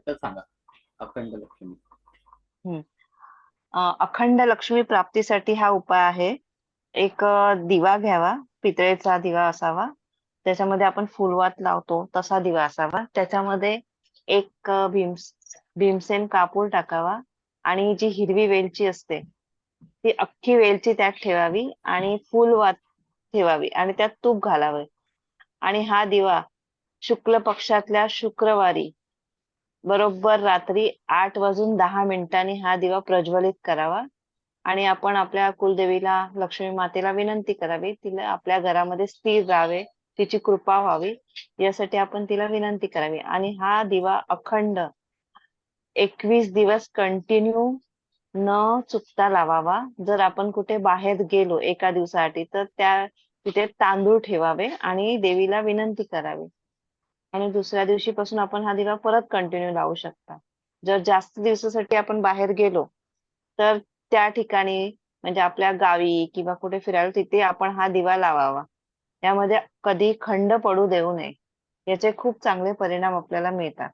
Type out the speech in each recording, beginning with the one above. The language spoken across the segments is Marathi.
तर सांगा अखंड लक्ष्मी. हम्म. अखंड लक्ष्मी प्राप्तीसाठी हा उपाय आहे. एक दिवा घ्यावा, पितळेचा दिवा असावा. त्याच्यामध्ये आपण फुलवात लावतो तसा दिवा असावा. त्याच्यामध्ये एक भीमसेन कापूर टाकावा आणि जी हिरवी वेलची असते ती अख्खी वेलची त्यात ठेवावी आणि फुलवात ठेवावी आणि त्यात तूप घालावे आणि हा दिवा शुक्ल पक्षातल्या शुक्रवारी बरोबर रात्री 8:10 हा दिवा प्रज्वलित करावा आणि आपण आपल्या कुलदेवीला लक्ष्मी मातेला विनंती करावी, तिला आपल्या घरामध्ये स्थिर राहावे, तिची कृपा व्हावी यासाठी आपण तिला विनंती करावी आणि हा दिवा अखंड 21 दिवस कंटिन्यू न चुकता लावावा. जर आपण कुठे बाहेर गेलो एका दिवसासाठी तर त्या तिथे तांदूळ ठेवावे आणि देवीला विनंती करावी आणि दुसऱ्या दिवशीपासून आपण हा दिवा परत कंटिन्यू लावू शकता. जर जास्त दिवसासाठी आपण बाहेर गेलो तर त्या ठिकाणी म्हणजे आपल्या गावी किंवा कुठे फिरायला तिथे आपण हा दिवा लावावा. यामध्ये कधी खंड पडू देऊ नये. याचे खूप चांगले परिणाम आपल्याला मिळतात.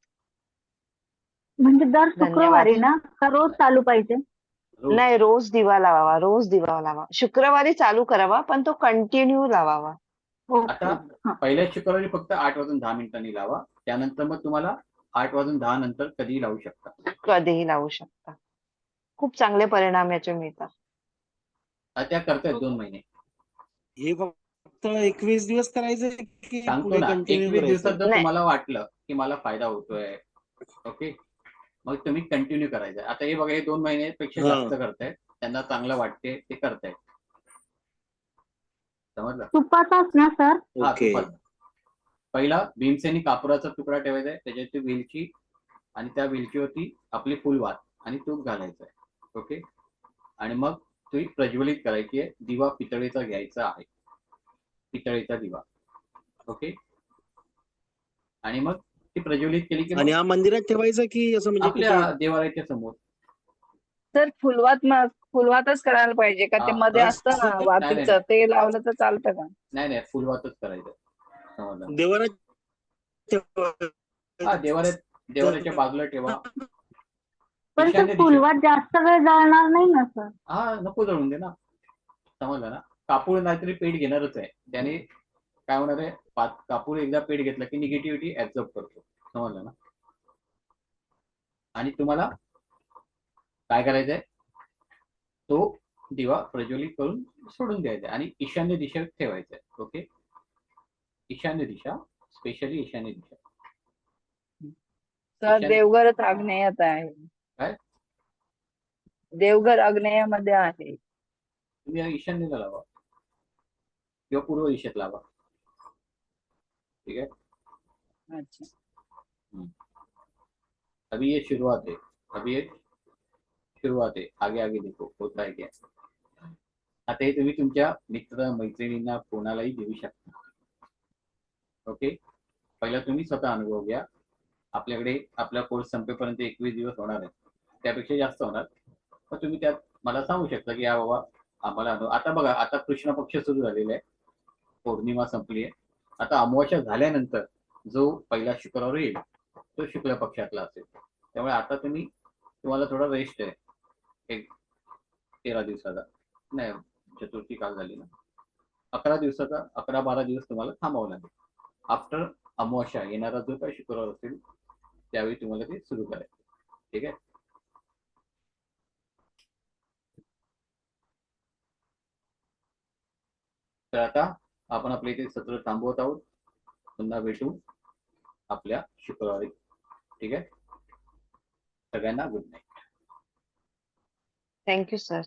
म्हणजे दर धन्यवाद. शुक्रवारी ना का रोज चालू पाहिजे? रोज. नाही, रोज दिवा लावावा, रोज दिवा लावा. शुक्रवारी चालू करावा पण तो कंटिन्यू लावावा. आता हा. पहिल्या शुक्रवारी फक्त 8:10 लावा. त्यानंतर मग तुम्हाला 8:10 नंतर कधीही लावू शकता. कधीही लावू शकता. खूप चांगले परिणाम याचे मिळतात. त्या करतायत 2 महिने. हे फक्त 21 दिवस करायचं की सांगतो पुढे ना, कंटिन्यू 21 दिवसात करायचं? जर नाही. तुम्हाला वाटलं की मला फायदा होतोय, ओके, मग तुम्ही कंटिन्यू करायचं. आता हे बघा, हे 2 महिन्यापेक्षा हा. जास्त करतायत, त्यांना चांगलं वाटते ते करतायत. समजलं? तुपाचाच ना सर? हा, ओके. तुपाचा. पहिला भीमसेनी कापुराचा तुकडा ठेवायचा आहे, त्याच्यावरती वेलची आणि त्या वेलचीवरती आपली फुलवात आणि तूप घालायचं आहे. ओके, आणि मग ती प्रज्वलित करायची आहे. दिवा पितळेचा घ्यायचा आहे, पितळेचा दिवा. ओके, आणि मग ती प्रज्वलित केली की आणि मग हा मंदिरात ठेवायचं की असं म्हणजे आपल्या कुठे? देवालयाच्या समोर. तर फुलवातच करायला पाहिजे का? ते मध्ये असतं ना नाही नाही वातीचं, ते लावलं तर चालतं का? नाही, फुलवातच करायचं. समजलं? देवाला हा, देवालयाच्या बाजूला ठेवा. पण ते ईशान्य दिशेत. फुलवात जास्त वेळ जळणार नाही ना सर? हा, नको जळून दे ना. समजलं ना? कापूर नाहीतरी पेट घेणारच आहे. त्याने काय होणार आहे, कापूर एकदा पेट घेतला की निगेटिव्हिटी ऍब्झॉर्ब करतो. समजलं ना? आणि तुम्हाला काय करायचंय, तो दिवा प्रज्वलित करून सोडून द्यायचा आणि ईशान्य दिशेत ठेवायचा. ओके, ईशान्य दिशा, स्पेशली ईशान्य दिशा. तर देवघरच आग्नेयात आहे. काय? देवघर आग्नेयामध्ये आहे. तुम्ही ईशान्येला लावा किंवा पूर्व दिशेत लावा. ठीक है? अच्छा. अभी ये शुरुआत है, अभी ये शुरुआत है, आगे आगे देखो होता है क्या. आता हे तुम्ही तुमच्या मित्र मैत्रिणींना कोणालाही देऊ शकता. ओके, पहिला तुम्ही स्वतः अनुभव घ्या. आपल्याकडे आपला कोर्स संपेपर्यंत 21 दिवस होणार आहे, त्यापेक्षा जास्त होणार. मग तुम्ही त्यात मला सांगू शकता की या बाबा आम्हाला आता बघा, आता कृष्ण पक्ष सुरू झालेला आहे, पौर्णिमा संपली आहे. आता अमावस्या झाल्यानंतर जो पहिला शुक्रवार येईल तो शुक्ल पक्षातला असेल. त्यामुळे आता तुम्हाला थोडा रेस्ट आहे, एक 13 दिवसाचा, नाही चतुर्थी काल झाली ना, 11 दिवसाचा, 11-12 दिवस तुम्हाला थांबावं लागेल. आफ्टर अमावस्या येणारा जो काही शुक्रवार असेल त्यावेळी तुम्हाला ते सुरू करायचं. ठीक आहे? तर आता आपण आपल्या इथे सत्र थांबवत आहोत. पुन्हा भेटू आपल्या शुक्रवारी. ठीक आहे? सगळ्यांना गुड नाईट. Thank you sir.